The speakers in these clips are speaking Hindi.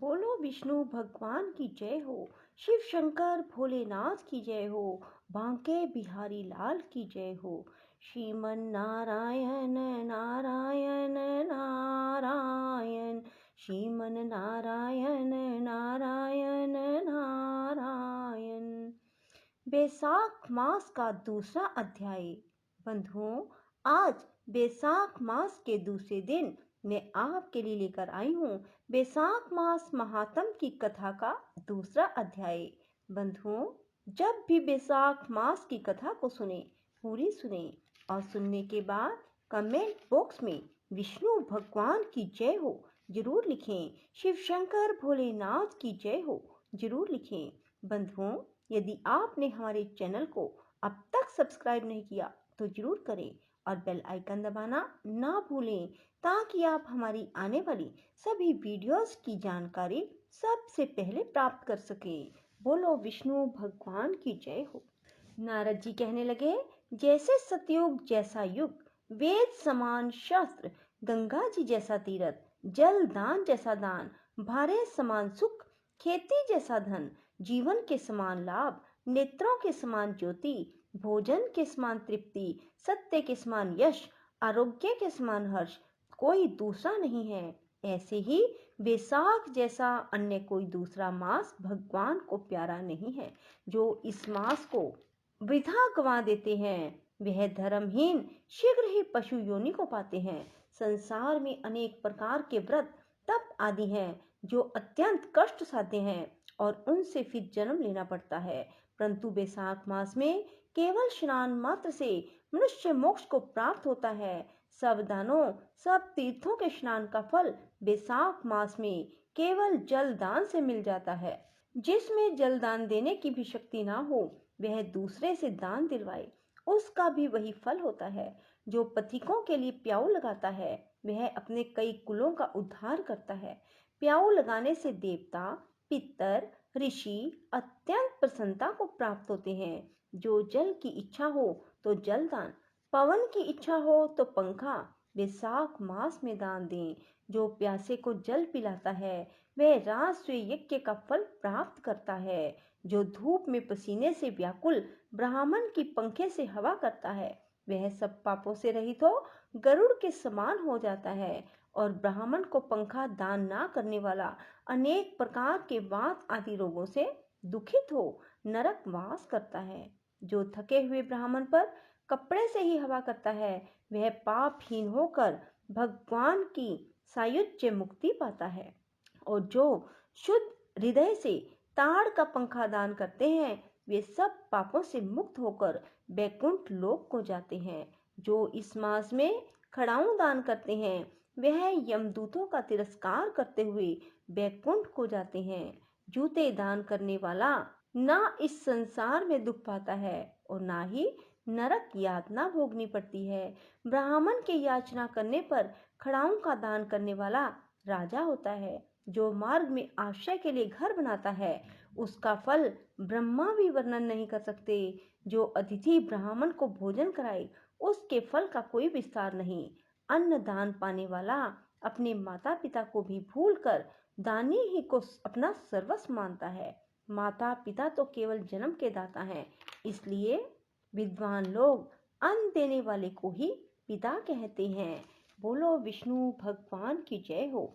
बोलो विष्णु भगवान की जय हो, शिव शंकर भोलेनाथ की जय हो, बांके बिहारी लाल की जय हो। श्रीमन नारायण नारायण नारायण, श्रीमन नारायण नारायण नारायण। बैसाख मास का दूसरा अध्याय। बंधुओं, आज बैसाख मास के दूसरे दिन मैं आपके लिए लेकर आई हूँ बैसाख मास महात्म की कथा का दूसरा अध्याय। बंधुओं, जब भी बैसाख मास की कथा को सुने, पूरी सुने और सुनने के बाद कमेंट बॉक्स में विष्णु भगवान की जय हो जरूर लिखें, शिव शंकर भोलेनाथ की जय हो जरूर लिखें। बंधुओं, यदि आपने हमारे चैनल को अब तक सब्सक्राइब नहीं किया तो जरूर करें और बेल आइकन दबाना ना भूलें, ताकि आप हमारी आने वाली सभी वीडियोस की जानकारी सबसे पहले प्राप्त कर सकें। बोलो विष्णु भगवान की जय हो। नारद जी कहने लगे, जैसे सतयुग जैसा युग, वेद समान शास्त्र, गंगा जी जैसा तीर्थ, जल दान जैसा दान, भारे समान सुख, खेती जैसा धन, जीवन के समान लाभ, नेत्रों के समान ज्योति, भोजन के समान तृप्ति, सत्य के समान यश, आरोग्य के समान हर्ष कोई दूसरा नहीं है। ऐसे ही बैसाख जैसा अन्य कोई दूसरा मास भगवान को प्यारा नहीं है। जो इस मास को वृथा गवा देते हैं वह धर्महीन शीघ्र ही पशु योनि को पाते हैं। संसार में अनेक प्रकार के व्रत तप आदि हैं जो अत्यंत कष्ट साध्य हैं और उनसे फिर जन्म लेना पड़ता है, परंतु बैसाख मास में केवल स्नान मात्र से मनुष्य मोक्ष को प्राप्त होता है। सब दानों, सब तीर्थों के स्नान का फल बैसाख मास में केवल जल दान से मिल जाता है। जिसमें जल दान देने की भी शक्ति ना हो वह दूसरे से दान दिलवाए, उसका भी वही फल होता है। जो पथिकों के लिए प्याऊ लगाता है वह अपने कई कुलों का उद्धार करता है। प्याऊ लगाने से देवता, पितर, ऋषि अत्यंत प्रसन्नता को प्राप्त होते हैं। जो जल की इच्छा हो तो जल दान, पवन की इच्छा हो तो पंखा बैसाख मास में दान दें। जो प्यासे को जल पिलाता है वह राष्ट्रीय यज्ञ का फल प्राप्त करता है। जो धूप में पसीने से व्याकुल ब्राह्मण की पंखे से हवा करता है वह सब पापों से रहित हो गरुड़ के समान हो जाता है। और ब्राह्मण को पंखा दान ना करने वाला अनेक प्रकार के वात आदि रोगों से दुखित हो नरक वास करता है। जो थके हुए ब्राह्मण पर कपड़े से ही हवा करता है वह पापहीन होकर भगवान की सायुज्य मुक्ति पाता है। और जो शुद्ध हृदय से ताड़ का पंखा दान करते हैं वे सब पापों से मुक्त होकर बैकुंठ लोक को जाते हैं। जो इस मास में खड़ाऊं दान करते हैं वह यमदूतों का तिरस्कार करते हुए बैकुंठ को जाते हैं। जूते दान करने वाला ना इस संसार में दुख पाता है और ना ही नरक यातना भोगनी पड़ती है। ब्राह्मण के याचना करने पर खड़ाऊं का दान करने वाला राजा होता है। जो मार्ग में आश्रय के लिए घर बनाता है उसका फल ब्रह्मा भी वर्णन नहीं कर सकते। जो अतिथि ब्राह्मण को भोजन कराए उसके फल का कोई विस्तार नहीं। अन्न दान पाने वाला अपने माता पिता को भी भूलकर दानी ही को अपना सर्वस्व मानता है। माता पिता तो केवल जन्म के दाता हैं, इसलिए विद्वान लोग अन्न देने वाले को ही पिता कहते हैं। बोलो विष्णु भगवान की जय हो।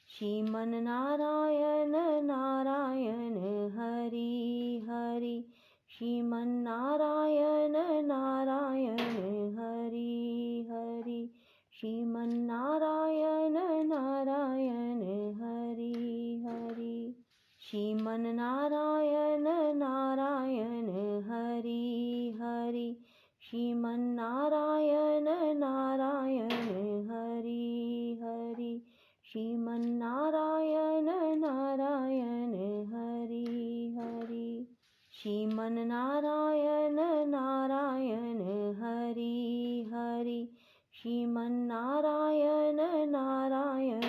श्रीमन नारायण नारायण हरि हरि, श्रीमन नारायण नारायण हरि हरि, श्रीमन नारायण नारायण हरि हरि, श्रीमन नारायण नारायण हरि हरि, श्रीमन नारायण नारायण हरि हरि, श्रीमन नारायण नारायण हरि हरि, श्रीमन नारायण नारायण हरि हरि, श्रीमन नारायण नारायण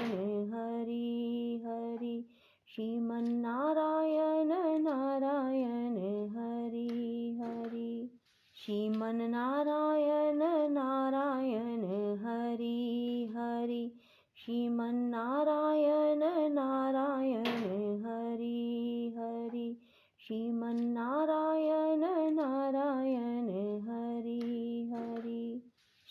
हरि हरि, श्रीमन नारायण नारायण हरि हरि, श्रीमन नारायण नारायण हरि हरि, श्रीमन नारायण नारायण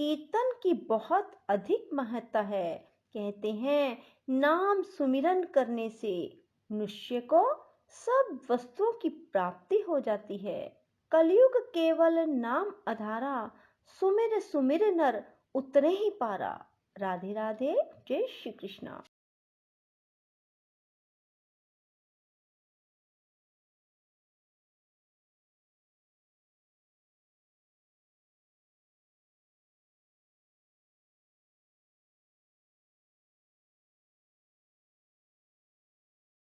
कीर्तन की बहुत अधिक महत्ता है। कहते हैं नाम सुमिरन करने से मनुष्य को सब वस्तुओं की प्राप्ति हो जाती है। कलयुग केवल नाम आधारा, सुमिर सुमिर नर उतरे ही पारा। राधे राधे, जय श्री कृष्णा।